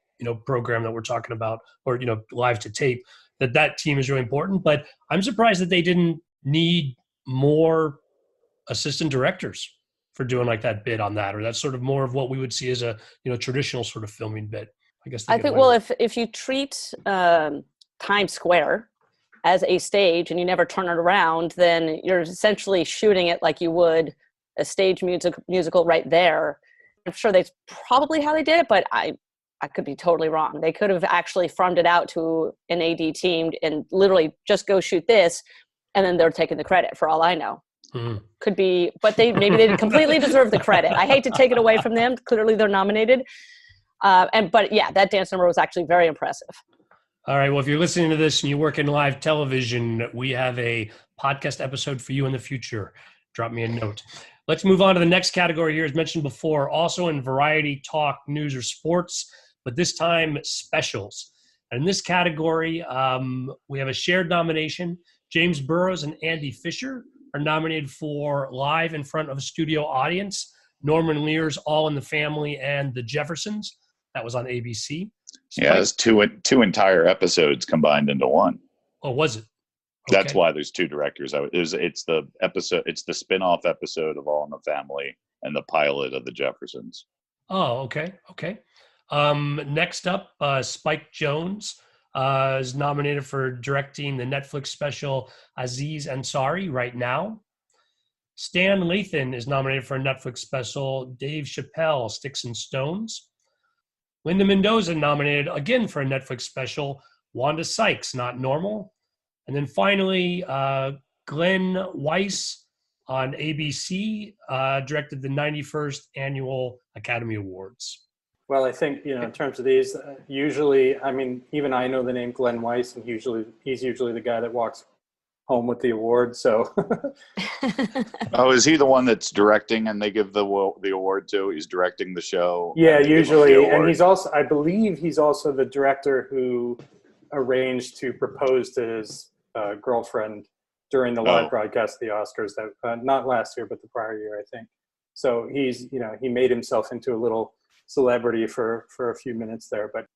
program that we're talking about, or, live to tape, that team is really important. But I'm surprised that they didn't need more assistant directors for doing like that bit on that, or that's sort of more of what we would see as a, traditional sort of filming bit. I guess. I think, well, if you treat Times Square as a stage and you never turn it around, then you're essentially shooting it like you would a stage musical right there. I'm sure that's probably how they did it, but I could be totally wrong. They could have actually farmed it out to an AD team and literally just go shoot this, and then they're taking the credit for all I know. Mm-hmm. Could be, but maybe they completely deserve the credit. I hate to take it away from them. Clearly they're nominated. But yeah, that dance number was actually very impressive. All right. Well, if you're listening to this and you work in live television, we have a podcast episode for you in the future. Drop me a note. Let's move on to the next category here, as mentioned before, also in variety, talk, news, or sports, but this time specials. And in this category, we have a shared nomination. James Burrows and Andy Fisher are nominated for Live in Front of a Studio Audience, Norman Lear's All in the Family, and The Jeffersons. That was on ABC. Yeah, it's two entire episodes combined into one. Oh, was it? Okay. That's why there's 2 directors. It's the episode. It's the spin-off episode of All in the Family and the pilot of The Jeffersons. Oh, okay. Next up, Spike Jonze is nominated for directing the Netflix special Aziz Ansari, Right Now. Stan Lathan is nominated for a Netflix special Dave Chappelle, Sticks and Stones. Linda Mendoza nominated again for a Netflix special Wanda Sykes, Not Normal. And then finally, Glenn Weiss on ABC directed the 91st Annual Academy Awards. Well, I think, in terms of these, usually, I mean, even I know the name Glenn Weiss, and he's usually the guy that walks home with the award. So Oh, is he the one that's directing and they give the award to? He's directing the show. yeah, and they give him the usually. And award? he's also, I believe he's also the director who arranged to propose to his girlfriend during the live Oh. broadcast of the Oscars, that not last year, but the prior year, I think. So he's, he made himself into a little celebrity for a few minutes there. But,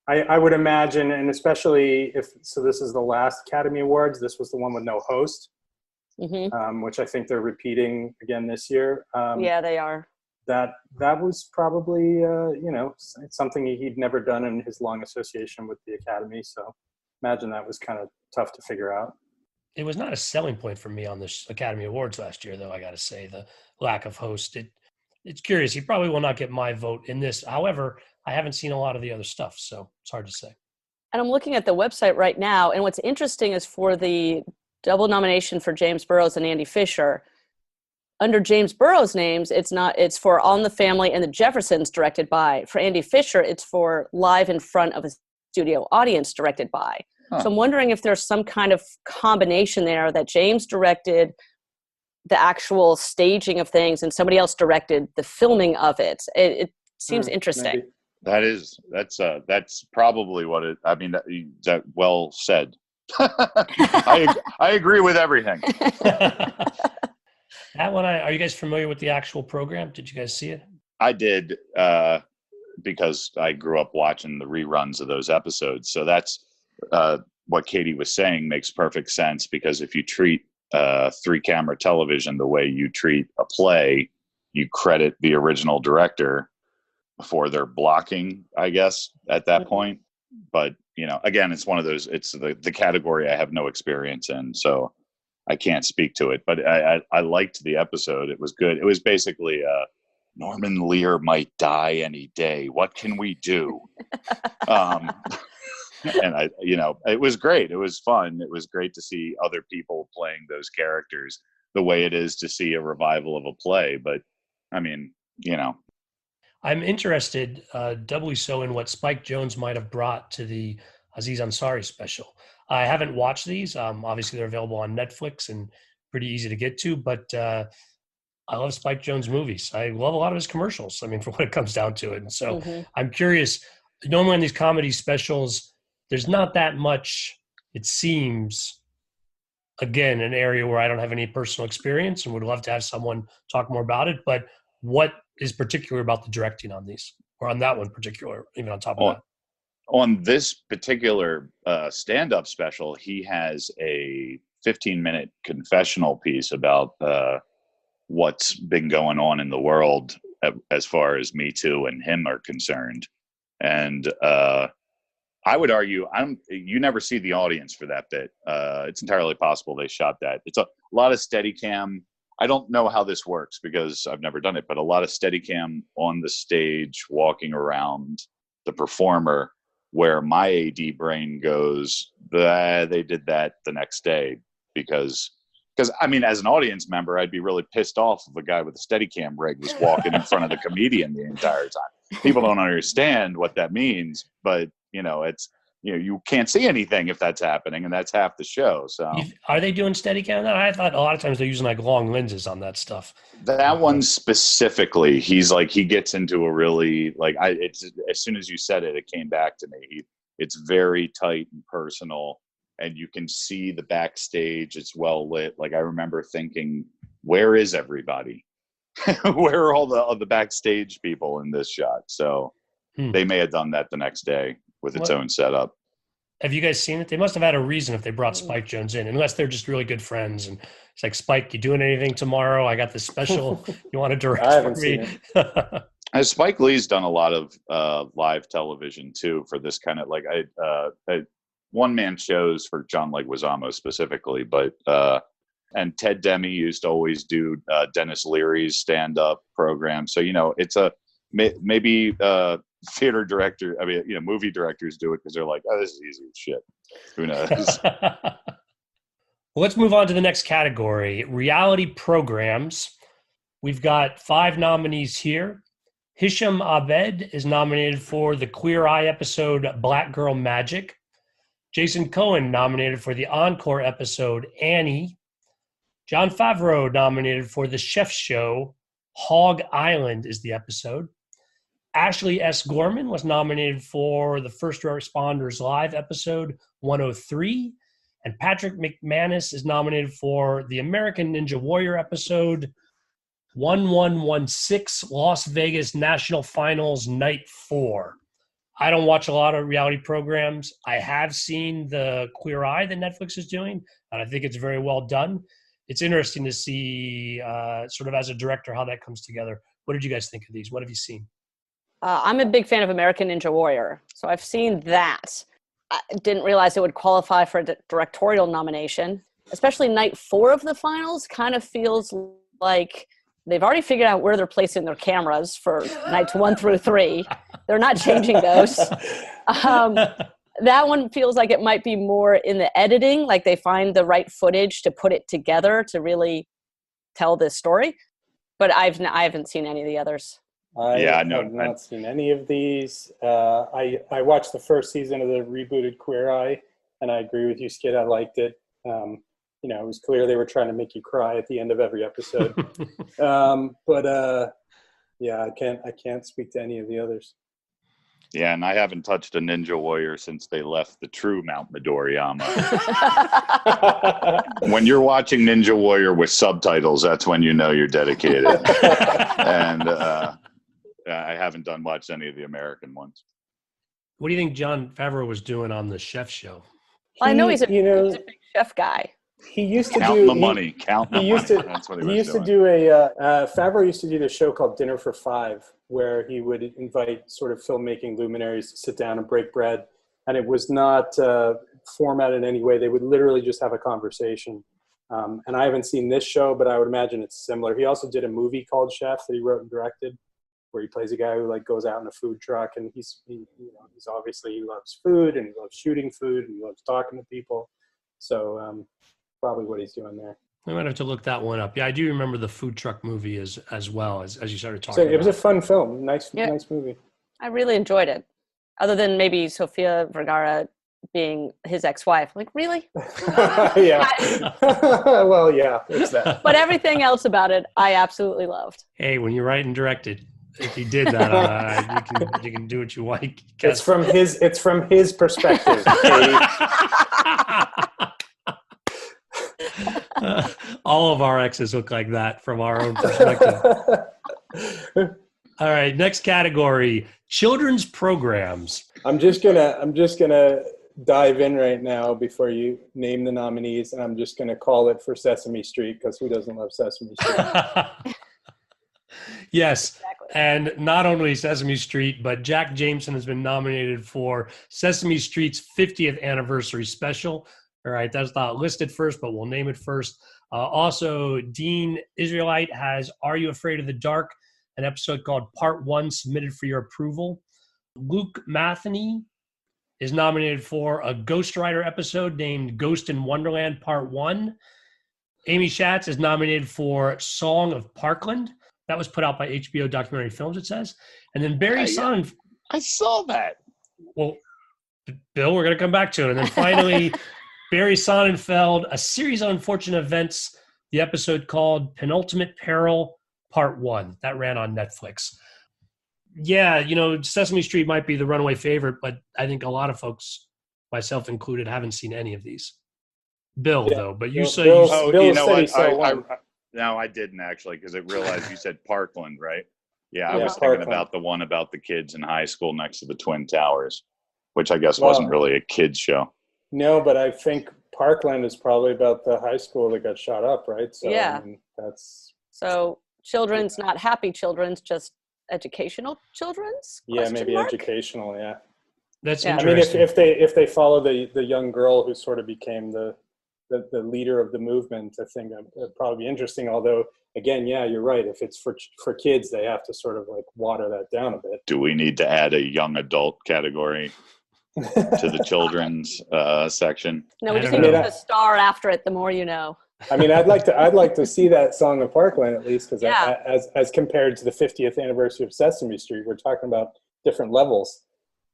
I would imagine, and especially so this is the last Academy Awards, this was the one with no host, which I think they're repeating again this year. Yeah, they are. That was probably, something he'd never done in his long association with the Academy. So imagine that was kind of tough to figure out. It was not a selling point for me on the Academy Awards last year, though, I got to say, the lack of host. It's curious. He probably will not get my vote in this. However, I haven't seen a lot of the other stuff, so it's hard to say. And I'm looking at the website right now, and what's interesting is for the double nomination for James Burrows and Andy Fisher, under James Burrows' names, it's for On the Family and the Jeffersons, directed by. For Andy Fisher, it's for Live in Front of a Studio Audience, directed by. Huh. So I'm wondering if there's some kind of combination there that James directed the actual staging of things and somebody else directed the filming of it. It seems interesting. Maybe. That's probably what it. I mean, that well said. I agree with everything. That one, are you guys familiar with the actual program? Did you guys see it? I did because I grew up watching the reruns of those episodes. So that's what Katie was saying makes perfect sense, because if you treat 3-camera television the way you treat a play, you credit the original director for their blocking, I guess, at that point. But, again, it's one of those, it's the category I have no experience in, so I can't speak to it. But I liked the episode. It was good. It was basically Norman Lear might die any day. What can we do? And it was great. It was fun. It was great to see other people playing those characters the way it is to see a revival of a play. But I mean, I'm interested, doubly so, in what Spike Jonze might have brought to the Aziz Ansari special. I haven't watched these. Obviously, they're available on Netflix and pretty easy to get to. But I love Spike Jonze movies. I love a lot of his commercials. I mean, for what it comes down to it. And so I'm curious. Normally on these comedy specials, there's not that much, it seems, again, an area where I don't have any personal experience and would love to have someone talk more about it. But what is particular about the directing on these, or on that one particular, even on top of that? On this particular stand-up special, he has a 15-minute confessional piece about what's been going on in the world as far as Me Too and him are concerned. And I would argue, you never see the audience for that bit. It's entirely possible they shot that. It's a lot of Steadicam. I don't know how this works because I've never done it, but a lot of Steadicam on the stage, walking around the performer, where my AD brain goes, they did that the next day. Because I mean, as an audience member, I'd be really pissed off if a guy with a Steadicam rig was walking in front of the comedian the entire time. People don't understand what that means, but it's, you can't see anything if that's happening, and that's half the show. So are they doing Steadicam now? I thought a lot of times they're using like long lenses on that stuff. That one specifically, he gets into a really, it's, as soon as you said it, it came back to me. It's very tight and personal, and you can see the backstage. It's well lit. Like, I remember thinking, where is everybody? Where are all the backstage people in this shot? So they may have done that the next day with its own setup. Have you guys seen it? They must have had a reason if they brought Spike Jonze in, unless they're just really good friends. And it's like, Spike, you doing anything tomorrow? I got this special you want to direct for me. As Spike Lee's done a lot of live television too, for this kind of one-man shows for John Leguizamo specifically, but and Ted Demme used to always do Dennis Leary's stand-up program. So it's maybe theater director, movie directors do it because they're like, oh, this is easy as shit. Who knows? Well, let's move on to the next category, reality programs. We've got 5 nominees here. Hisham Abed is nominated for the Queer Eye episode Black Girl Magic. Jason Cohen nominated for the encore episode Annie. Jon Favreau nominated for The Chef Show. Hog Island is the episode. Ashley S. Gorman was nominated for the First Responders Live episode 103. And Patrick McManus is nominated for the American Ninja Warrior episode 1116, Las Vegas National Finals Night 4. I don't watch a lot of reality programs. I have seen the Queer Eye that Netflix is doing, and I think it's very well done. It's interesting to see sort of as a director how that comes together. What did you guys think of these? What have you seen? I'm a big fan of American Ninja Warrior, so I've seen that. I didn't realize it would qualify for a directorial nomination. Especially night 4 of the finals kind of feels like they've already figured out where they're placing their cameras for nights 1 through 3. They're not changing those. That one feels like it might be more in the editing, like they find the right footage to put it together to really tell this story. But I haven't seen any of the others. I have not seen any of these. I watched the first season of the rebooted Queer Eye, and I agree with you, Skid. I liked it. It was clear they were trying to make you cry at the end of every episode. I can't speak to any of the others. Yeah, and I haven't touched a Ninja Warrior since they left the true Mount Midoriyama. When you're watching Ninja Warrior with subtitles, that's when you know you're dedicated. And I haven't watched any of the American ones. What do you think Jon Favreau was doing on the Chef Show? I know he's a big chef guy. He used to count do the money. That's what he used to do. Favreau used to do this show called Dinner for Five, where he would invite sort of filmmaking luminaries to sit down and break bread, and it was not formatted in any way. They would literally just have a conversation. And I haven't seen this show, but I would imagine it's similar. He also did a movie called Chef that he wrote and directed, where he plays a guy who like goes out in a food truck, and he's obviously, he loves food and he loves shooting food and he loves talking to people. So probably what he's doing there. We might have to look that one up. Yeah, I do remember the food truck movie as well as you started talking about. It was a fun film. Nice movie. I really enjoyed it. Other than maybe Sofia Vergara being his ex-wife. Like, really? Yeah. Well, yeah, it's that. But everything else about it, I absolutely loved. Hey, when you write and directed, if you did that, you can do what you like. It's from his perspective. All of our exes look like that from our own perspective. All right, next category: children's programs. I'm just gonna dive in right now before you name the nominees, and I'm just gonna call it for Sesame Street, because who doesn't love Sesame Street? Yes, exactly. And not only Sesame Street, but Jack Jameson has been nominated for Sesame Street's 50th anniversary special. All right, that's not listed first, but we'll name it first. Also, Dean Israelite has Are You Afraid of the Dark, an episode called Part 1, submitted for your approval. Luke Matheny is nominated for a Ghost Rider episode named Ghost in Wonderland Part 1. Amy Schatz is nominated for Song of Parkland. That was put out by HBO Documentary Films, it says. And then Barry Sonnenfeld. I saw that. Well, Bill, we're going to come back to it. And then finally, Barry Sonnenfeld, A Series of Unfortunate Events, the episode called Penultimate Peril, Part 1. That ran on Netflix. Yeah, Sesame Street might be the runaway favorite, but I think a lot of folks, myself included, haven't seen any of these. Bill, though, but you say you... Oh, you know what? No, I didn't actually, because I realized you said Parkland, right? Yeah, I was thinking about the one about the kids in high school next to the Twin Towers, which I guess wasn't really a kids show. No, but I think Parkland is probably about the high school that got shot up, right? So, yeah. I mean, so children's, not happy children's, just educational children's? Yeah, maybe educational, yeah. That's interesting. I mean, if they follow the young girl who sort of became the leader of the movement, I think that'd probably be interesting. Although, again, yeah, you're right. If it's for kids, they have to sort of like water that down a bit. Do we need to add a young adult category to the children's section? No, we just need to put a star after it. The more you know. I mean, I'd like to see that Song of Parkland at least, because as compared to the 50th anniversary of Sesame Street, we're talking about different levels.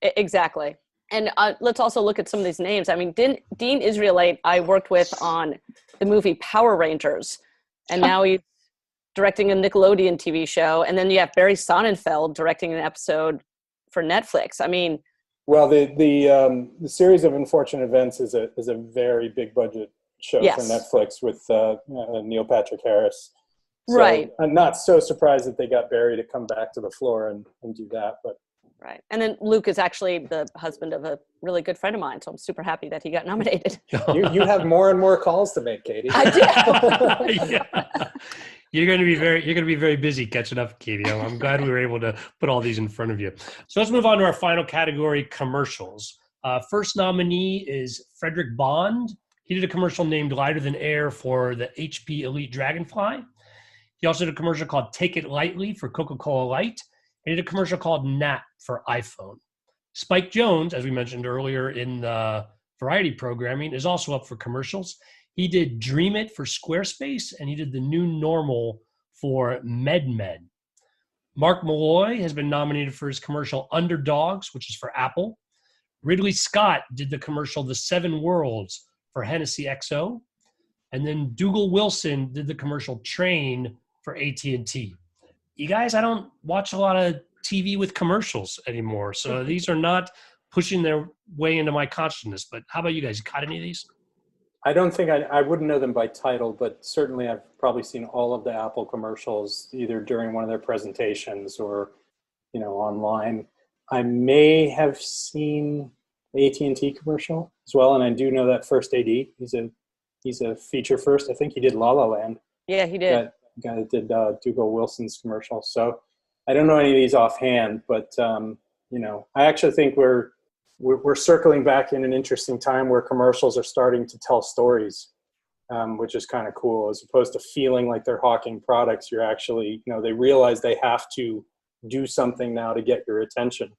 Exactly. And let's also look at some of these names. I mean, Dean Israelite, I worked with on the movie Power Rangers, and now he's directing a Nickelodeon TV show. And then you have Barry Sonnenfeld directing an episode for Netflix. I mean, well, the series of Unfortunate Events is a very big budget show for Netflix with Neil Patrick Harris. So right. I'm not so surprised that they got Barry to come back to the floor and do that, but. Right. And then Luke is actually the husband of a really good friend of mine. So I'm super happy that he got nominated. You have more and more calls to make, Katie. I do. Yeah. You're going to be very busy catching up, Katie. I'm glad we were able to put all these in front of you. So let's move on to our final category, commercials. First nominee is Frederick Bond. He did a commercial named Lighter Than Air for the HP Elite Dragonfly. He also did a commercial called Take It Lightly for Coca-Cola Light. He did a commercial called Nap for iPhone. Spike Jonze, as we mentioned earlier in the variety programming, is also up for commercials. He did Dream It for Squarespace, and he did The New Normal for MedMed. Mark Malloy has been nominated for his commercial Underdogs, which is for Apple. Ridley Scott did the commercial The Seven Worlds for Hennessy XO. And then Dougal Wilson did the commercial Train for AT&T. You guys, I don't watch a lot of TV with commercials anymore, so these are not pushing their way into my consciousness. But how about you guys? You caught any of these? I don't think I wouldn't know them by title, but certainly I've probably seen all of the Apple commercials either during one of their presentations or, online. I may have seen the AT&T commercial as well, and I do know that first AD. He's a feature first. I think he did La La Land. Yeah, he did. That guy that did Dougal Wilson's commercial. So I don't know any of these offhand, but I actually think we're circling back in an interesting time where commercials are starting to tell stories, which is kind of cool. As opposed to feeling like they're hawking products, you're actually, they realize they have to do something now to get your attention.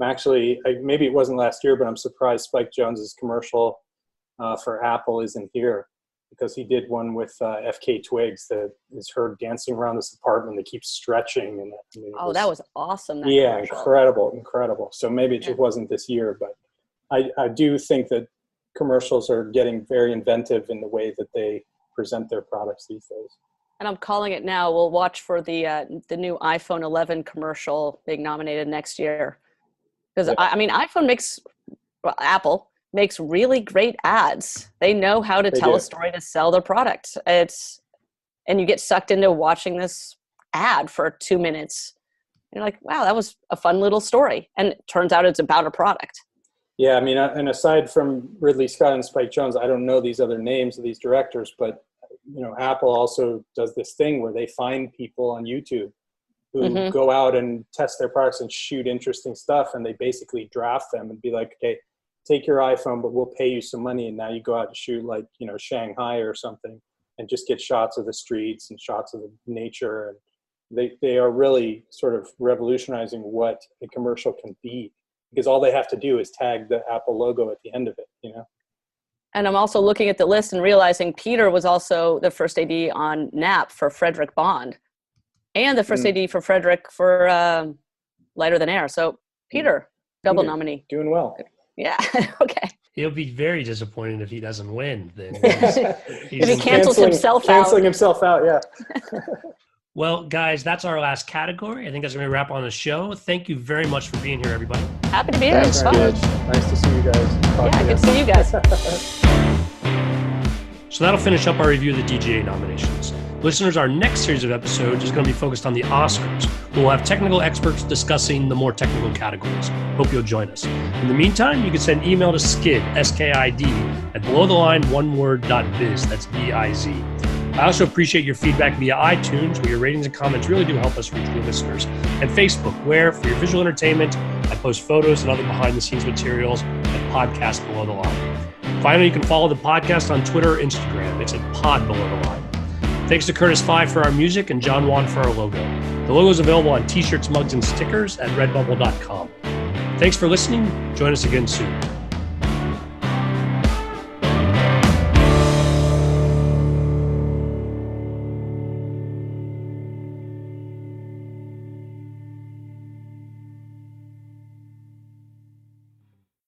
I'm actually, maybe it wasn't last year, but I'm surprised Spike Jonze's commercial for Apple isn't here, because he did one with FK Twigs that is her dancing around this apartment that keeps stretching. And that was awesome. Yeah, incredible. So maybe it just wasn't this year, but I do think that commercials are getting very inventive in the way that they present their products these days. And I'm calling it now. We'll watch for the new iPhone 11 commercial being nominated next year. Because Apple makes really great ads. They know how to tell a story to sell their product. And you get sucked into watching this ad for 2 minutes. You're like, wow, that was a fun little story. And it turns out it's about a product. Yeah, and aside from Ridley Scott and Spike Jonze, I don't know these other names of these directors, but Apple also does this thing where they find people on YouTube who go out and test their products and shoot interesting stuff, and they basically draft them and be like, okay, take your iPhone, but we'll pay you some money, and now you go out and shoot like Shanghai or something, and just get shots of the streets and shots of the nature. And they are really sort of revolutionizing what a commercial can be, because all they have to do is tag the Apple logo at the end of it. And I'm also looking at the list and realizing Peter was also the first AD on Nap for Frederick Bond, and the first AD for Frederick for Lighter Than Air. So Peter, double nominee. Doing well. Yeah. Okay. He'll be very disappointed if he doesn't win. Then if he cancels himself out. Canceling himself out, yeah. Well, guys, that's our last category. I think that's going to wrap on the show. Thank you very much for being here, everybody. Happy to be here. Thanks very much. Nice to see you guys. Good to see you guys. So that'll finish up our review of the DGA nominations. Listeners, our next series of episodes is going to be focused on the Oscars. We'll have technical experts discussing the more technical categories. Hope you'll join us. In the meantime, you can send email to skid, S-K-I-D, at belowtheline.oneword.biz. That's B-I-Z. I also appreciate your feedback via iTunes, where your ratings and comments really do help us reach new listeners, and Facebook, where, for your visual entertainment, I post photos and other behind-the-scenes materials at Podcast Below the Line. Finally, you can follow the podcast on Twitter or Instagram. It's at Pod Below the Line. Thanks to Curtis Five for our music and John Wan for our logo. The logo is available on t-shirts, mugs, and stickers at redbubble.com. Thanks for listening. Join us again soon.